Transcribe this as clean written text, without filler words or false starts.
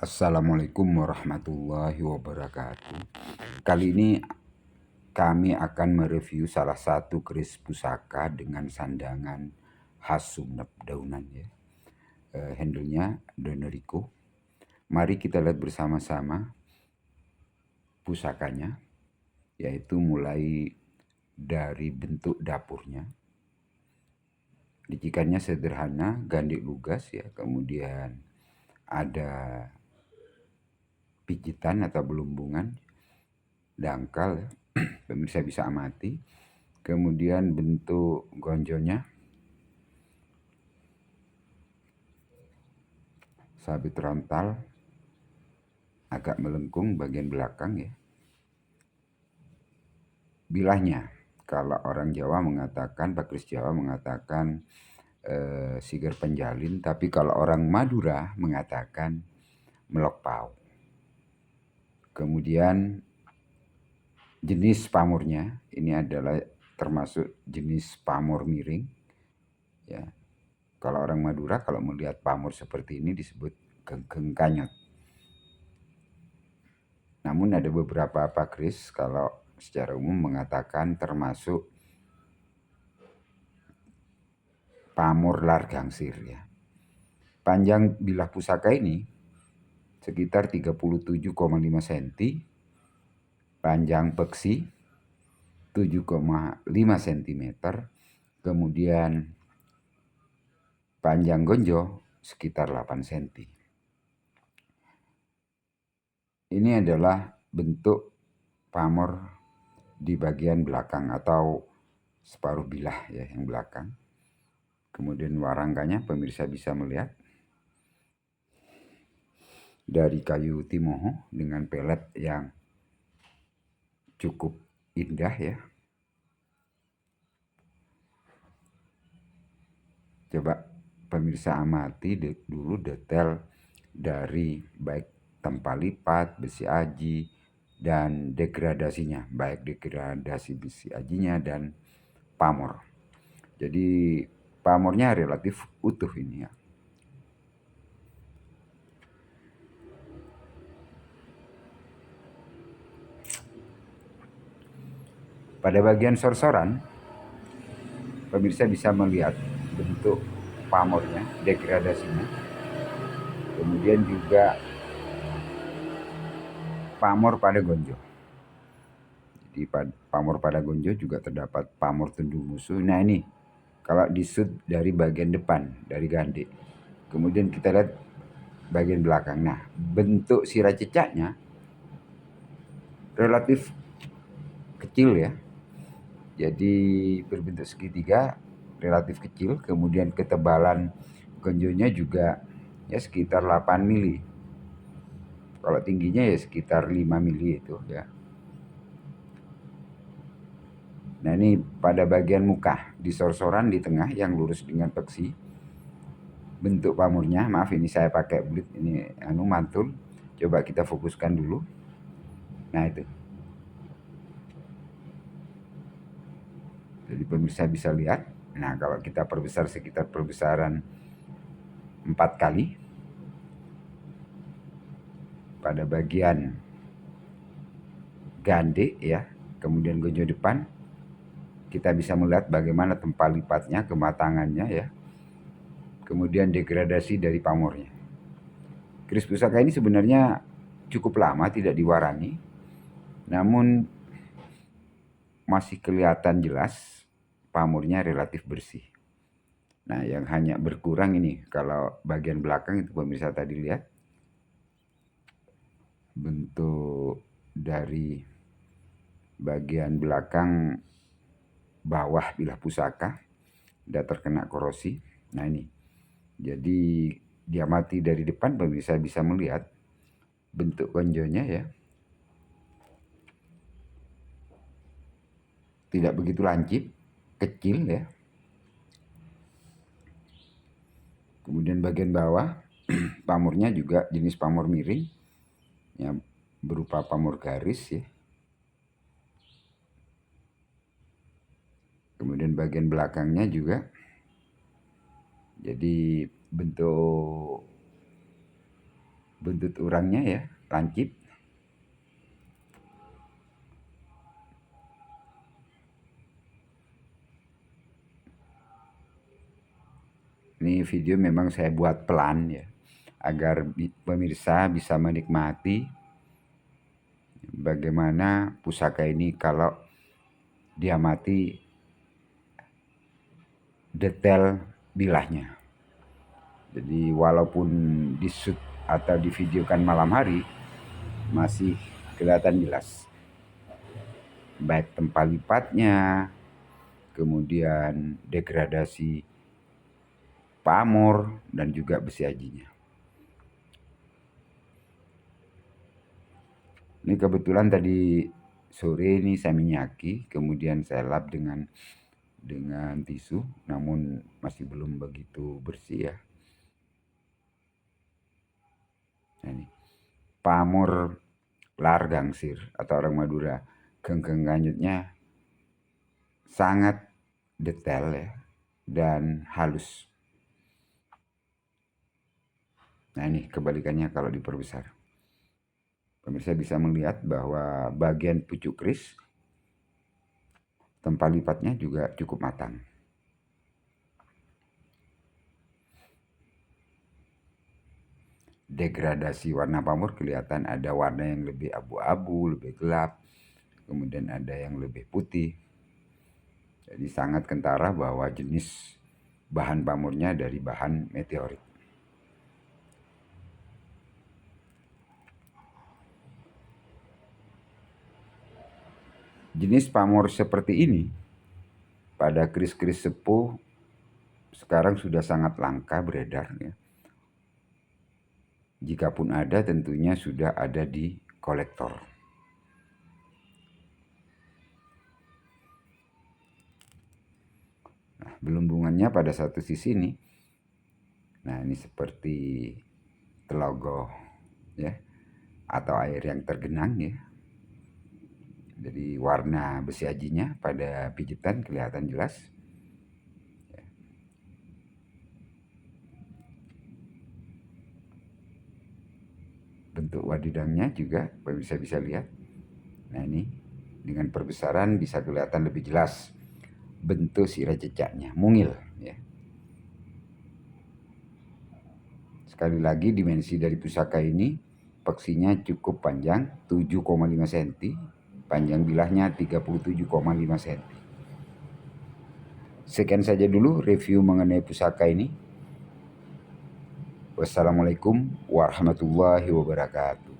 Assalamualaikum warahmatullahi wabarakatuh. Kali ini kami akan mereview salah satu keris pusaka dengan sandangan khas Sumeneb daunan ya. Handlenya Donerico. Mari kita lihat bersama-sama pusakanya, yaitu mulai dari bentuk dapurnya. Dicikannya sederhana, gandik lugas ya, kemudian ada pijitan atau belumbungan, dangkal ya. Pemirsa bisa amati. Kemudian bentuk gonjonya sabit rontal, agak melengkung bagian belakang ya. Bilahnya, kalau orang Jawa mengatakan, Pak Kris Jawa mengatakan siger penjalin, tapi kalau orang Madura mengatakan melokpau. Kemudian jenis pamornya ini adalah termasuk jenis pamor miring ya. Kalau orang Madura kalau melihat pamor seperti ini disebut genggeng kanyot. Namun ada beberapa pakris kalau secara umum mengatakan termasuk pamor largangsir ya. Panjang bilah pusaka ini sekitar 37,5 cm, panjang peksi 7,5 cm, kemudian panjang gonjo sekitar 8 cm. Ini adalah bentuk pamor di bagian belakang atau separuh bilah ya yang belakang. Kemudian warangkanya pemirsa bisa melihat dari kayu timoho dengan pelet yang cukup indah ya. Coba pemirsa amati dulu detail dari baik tempat lipat, besi aji, dan degradasinya. Baik degradasi besi ajinya dan pamor. Jadi pamornya relatif utuh ini ya. Pada bagian sorsoran, pemirsa bisa melihat bentuk pamornya, degradasinya. Kemudian juga pamor pada gonjo. Di pamor pada gonjo juga terdapat pamor tundu musuh. Nah ini kalau disud dari bagian depan, dari gande. Kemudian kita lihat bagian belakang. Nah bentuk sirah cecaknya relatif kecil ya. Jadi berbentuk segitiga, relatif kecil. Kemudian ketebalan gonjonya juga ya sekitar 8 mili. Kalau tingginya ya sekitar 5 mili itu ya. Nah ini pada bagian muka, di sorsoran di tengah yang lurus dengan peksi. Bentuk pamornya, maaf ini saya pakai blit, ini mantul. Coba kita fokuskan dulu. Nah itu. Jadi pemirsa bisa lihat. Nah kalau kita perbesar sekitar perbesaran 4 kali. Pada bagian gande ya, kemudian gonjo depan. Kita bisa melihat bagaimana tempat lipatnya, kematangannya ya. Kemudian degradasi dari pamornya. Keris pusaka ini sebenarnya cukup lama tidak diwarangi. Namun masih kelihatan jelas pamornya relatif bersih. Nah yang hanya berkurang ini kalau bagian belakang itu pemirsa tadi lihat. Bentuk dari bagian belakang bawah bilah pusaka sudah terkena korosi. Nah ini, jadi diamati dari depan pemirsa bisa melihat bentuk gonjonya ya, tidak begitu lancip, kecil ya. Kemudian bagian bawah pamornya juga jenis pamor miring yang berupa pamor garis ya. Kemudian bagian belakangnya juga jadi bentuk buntut urangnya ya, lancip. Ini video memang saya buat pelan ya, agar pemirsa bisa menikmati bagaimana pusaka ini kalau diamati detail bilahnya. Jadi walaupun di shoot atau divideokan malam hari, masih kelihatan jelas. Baik tempat lipatnya, kemudian degradasi pamor, dan juga besi ajinya. Ini kebetulan tadi sore ini saya minyaki, kemudian saya lap dengan tisu, namun masih belum begitu bersih ya. Nah, ini pamor lar gangsir atau orang Madura, genggeng ganyutnya sangat detail ya dan halus. Nah ini kebalikannya kalau diperbesar. Pemirsa bisa melihat bahwa bagian pucuk keris tempat lipatnya juga cukup matang. Degradasi warna pamor kelihatan ada warna yang lebih abu-abu, lebih gelap, kemudian ada yang lebih putih. Jadi sangat kentara bahwa jenis bahan pamornya dari bahan meteorit. Jenis pamor seperti ini pada keris-keris sepuh sekarang sudah sangat langka beredar ya. Jikapun ada, tentunya sudah ada di kolektor. Nah, belumbungannya pada satu sisi nih. Nah, ini seperti telogoh ya, atau air yang tergenang ya. Jadi warna besi ajinya pada pijitan kelihatan jelas. Bentuk wadidangnya juga bisa lihat. Nah ini dengan perbesaran bisa kelihatan lebih jelas bentuk sirah jejaknya, mungil ya. Sekali lagi dimensi dari pusaka ini, peksinya cukup panjang 7,5 cm, panjang bilahnya 37,5 cm. Sekian saja dulu review mengenai pusaka ini. Wassalamualaikum warahmatullahi wabarakatuh.